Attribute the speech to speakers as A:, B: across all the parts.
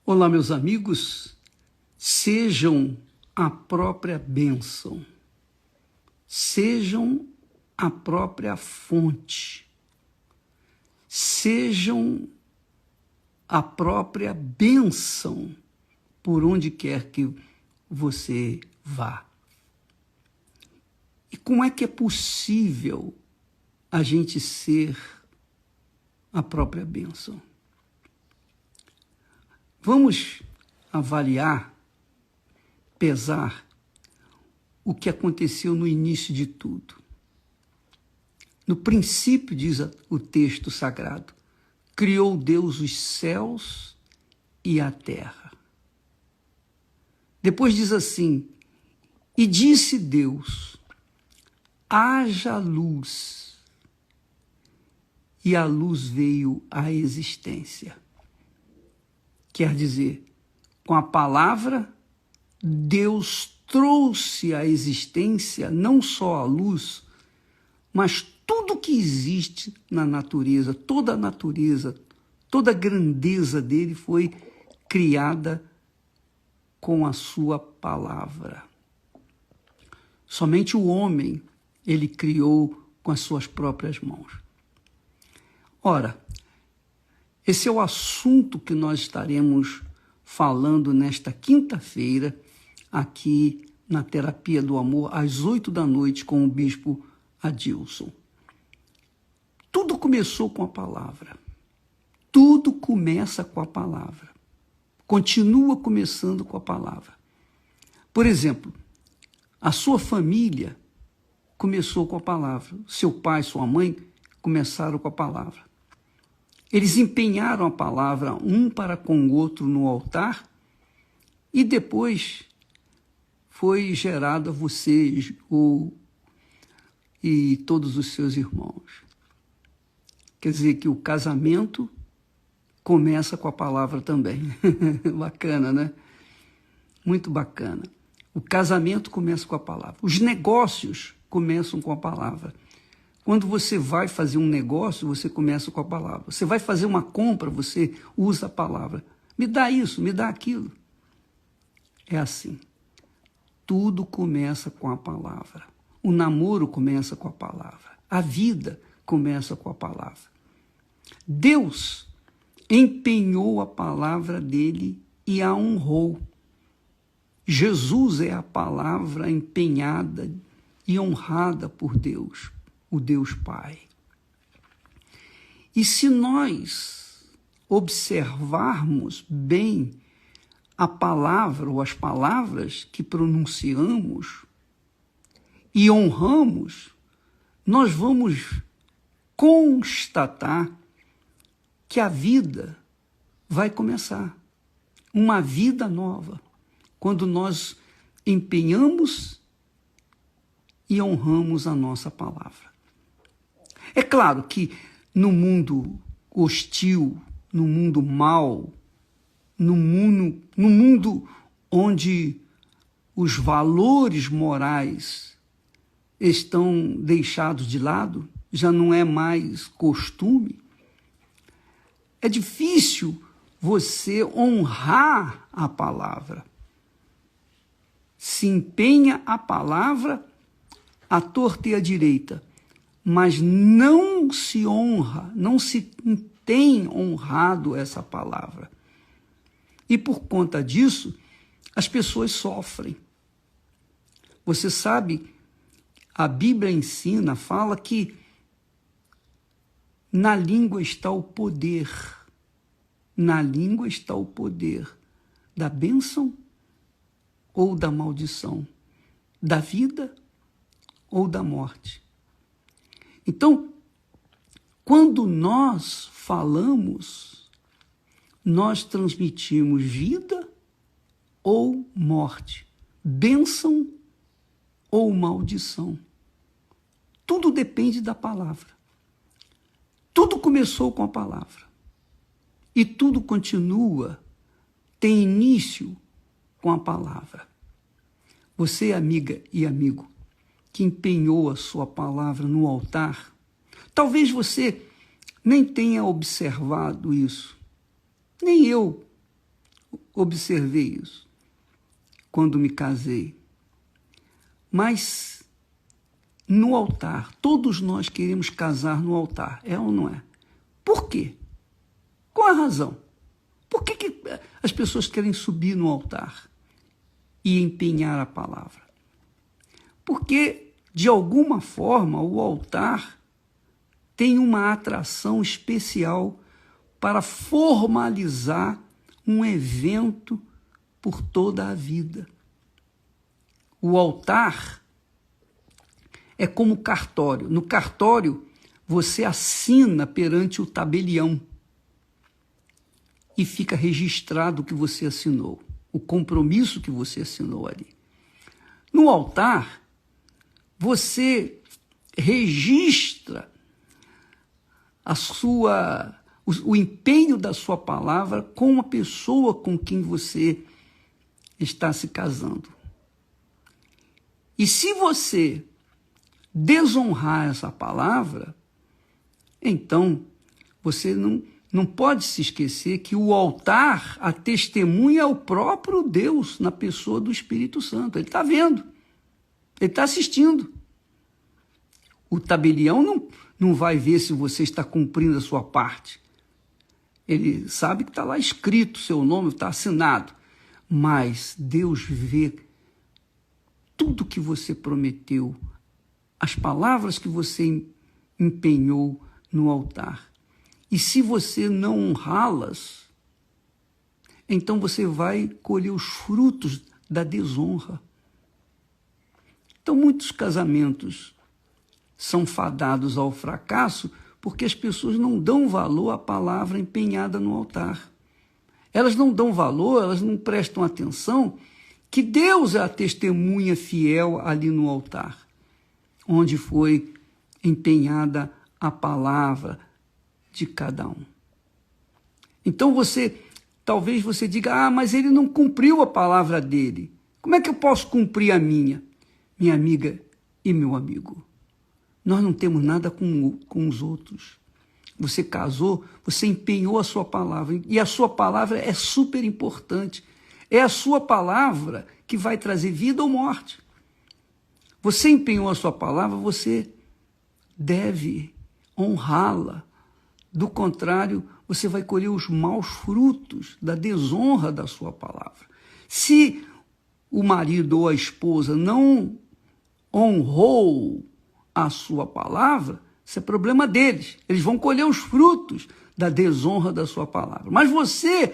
A: Olá, meus amigos, sejam a própria bênção, sejam a própria fonte, sejam a própria bênção por onde quer que você vá. E como é que é possível a gente ser a própria bênção? Vamos avaliar, pesar o que aconteceu no início de tudo. No princípio, diz o texto sagrado, criou Deus os céus e a terra. Depois diz assim, e disse Deus, haja luz, e a luz veio à existência. Quer dizer, com a palavra, Deus trouxe à existência não só a luz, mas tudo que existe na natureza, toda a grandeza dele foi criada com a sua palavra. Somente o homem ele criou com as suas próprias mãos. Ora, esse é o assunto que nós estaremos falando nesta quinta-feira, aqui na Terapia do Amor, às 20h com o bispo Adilson. Tudo começou com a palavra. Tudo começa com a palavra. Continua começando com a palavra. Por exemplo, a sua família começou com a palavra. Seu pai, sua mãe começaram com a palavra. Eles empenharam a palavra um para com o outro no altar e depois foi gerada você e todos os seus irmãos. Quer dizer que o casamento começa com a palavra também. Bacana, né? Muito bacana. O casamento começa com a palavra. Os negócios começam com a palavra. Quando você vai fazer um negócio, você começa com a palavra. Você vai fazer uma compra, você usa a palavra. Me dá isso, me dá aquilo. É assim. Tudo começa com a palavra. O namoro começa com a palavra. A vida começa com a palavra. Deus empenhou a palavra dele e a honrou. Jesus é a palavra empenhada e honrada por Deus, o Deus Pai. E se nós observarmos bem a palavra ou as palavras que pronunciamos e honramos, nós vamos constatar que a vida vai começar. Uma vida nova, quando nós empenhamos e honramos a nossa palavra. É claro que no mundo hostil, no mundo mau, no mundo onde os valores morais estão deixados de lado, já não é mais costume, é difícil você honrar a palavra. Se empenha a palavra à torta e à direita, mas não se honra, não se tem honrado essa palavra. E por conta disso, as pessoas sofrem. Você sabe, a Bíblia ensina, fala que na língua está o poder. Na língua está o poder da bênção ou da maldição, da vida ou da morte. Então, quando nós falamos, nós transmitimos vida ou morte, bênção ou maldição. Tudo depende da palavra. Tudo começou com a palavra. E tudo continua, tem início com a palavra. Você, amiga e amigo, que empenhou a sua palavra no altar, talvez você nem tenha observado isso, nem eu observei isso quando me casei. Mas no altar, todos nós queremos casar no altar, é ou não é? Por quê? Qual a razão? Por que as pessoas querem subir no altar e empenhar a palavra? Porque, de alguma forma, o altar tem uma atração especial para formalizar um evento por toda a vida. O altar é como cartório. No cartório, você assina perante o tabelião e fica registrado o que você assinou, o compromisso que você assinou ali. No altar, você registra o empenho da sua palavra com a pessoa com quem você está se casando. E se você desonrar essa palavra, então você não pode se esquecer que o altar, a testemunha é o próprio Deus na pessoa do Espírito Santo. Ele está vendo, ele está assistindo. O tabelião não vai ver se você está cumprindo a sua parte. Ele sabe que está lá escrito, seu nome está assinado. Mas Deus vê tudo que você prometeu, as palavras que você empenhou no altar. E se você não honrá-las, então você vai colher os frutos da desonra. Então, muitos casamentos são fadados ao fracasso porque as pessoas não dão valor à palavra empenhada no altar. Elas não dão valor, elas não prestam atenção que Deus é a testemunha fiel ali no altar, onde foi empenhada a palavra de cada um. Então talvez você diga, mas ele não cumpriu a palavra dele. Como é que eu posso cumprir a minha? Minha amiga e meu amigo, nós não temos nada com os outros. Você casou, você empenhou a sua palavra, e a sua palavra é super importante. É a sua palavra que vai trazer vida ou morte. Você empenhou a sua palavra, você deve honrá-la. Do contrário, você vai colher os maus frutos da desonra da sua palavra. Se o marido ou a esposa não honrou a sua palavra, isso é problema deles. Eles vão colher os frutos da desonra da sua palavra. Mas você,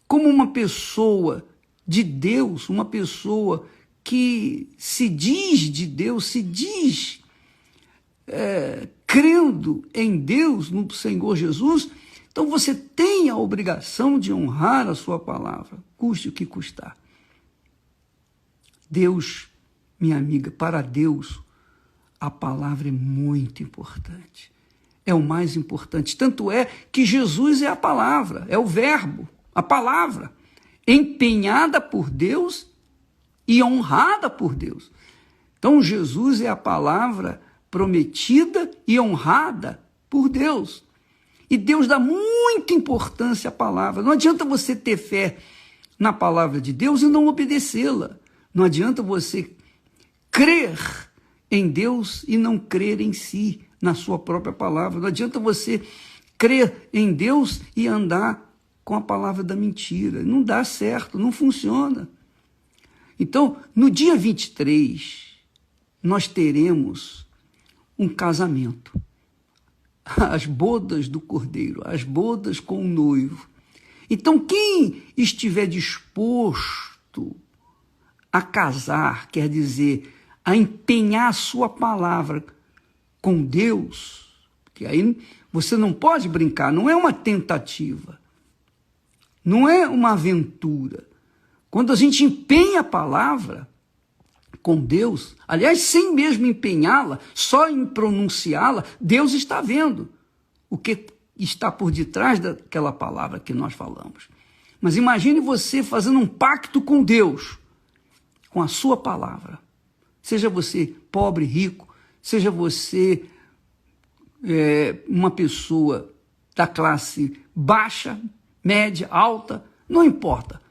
A: como uma pessoa de Deus, uma pessoa que se diz de Deus, se diz crendo em Deus, no Senhor Jesus, então você tem a obrigação de honrar a sua palavra, custe o que custar. Deus, minha amiga, para Deus, a palavra é muito importante. É o mais importante. Tanto é que Jesus é a palavra, é o verbo, a palavra, empenhada por Deus e honrada por Deus. Então, Jesus é a palavra prometida e honrada por Deus. E Deus dá muita importância à palavra. Não adianta você ter fé na palavra de Deus e não obedecê-la. Não adianta você crer em Deus e não crer em si, na sua própria palavra. Não adianta você crer em Deus e andar com a palavra da mentira. Não dá certo, não funciona. Então, no dia 23, nós teremos um casamento. As bodas do Cordeiro, as bodas com o noivo. Então, quem estiver disposto a casar, quer dizer, a empenhar a sua palavra com Deus, que aí você não pode brincar, não é uma tentativa, não é uma aventura. Quando a gente empenha a palavra com Deus, aliás, sem mesmo empenhá-la, só em pronunciá-la, Deus está vendo o que está por detrás daquela palavra que nós falamos. Mas imagine você fazendo um pacto com Deus, com a sua palavra. Seja você pobre, rico, seja você uma pessoa da classe baixa, média, alta, Não importa,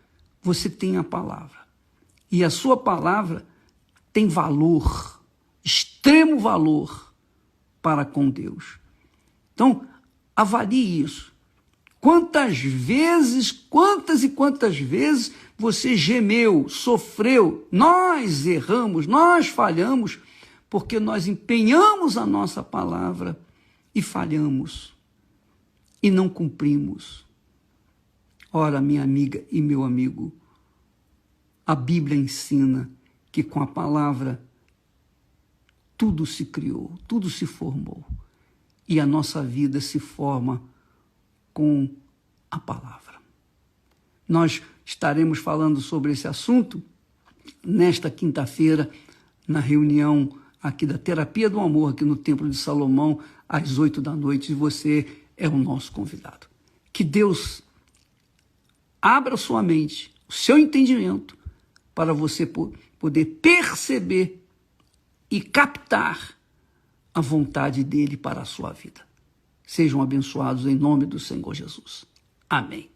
A: você tem a palavra. E a sua palavra tem valor, extremo valor para com Deus. Então, avalie isso. Quantas e quantas vezes você gemeu, sofreu, nós erramos, nós falhamos, porque nós empenhamos a nossa palavra e falhamos, e não cumprimos. Ora, minha amiga e meu amigo, a Bíblia ensina que com a palavra tudo se criou, tudo se formou, e a nossa vida se forma com a palavra. Nós estaremos falando sobre esse assunto nesta quinta-feira, na reunião aqui da Terapia do Amor, aqui no Templo de Salomão, às 20h, e você é o nosso convidado. Que Deus abra sua mente, o seu entendimento, para você poder perceber e captar a vontade dele para a sua vida. Sejam abençoados em nome do Senhor Jesus. Amém.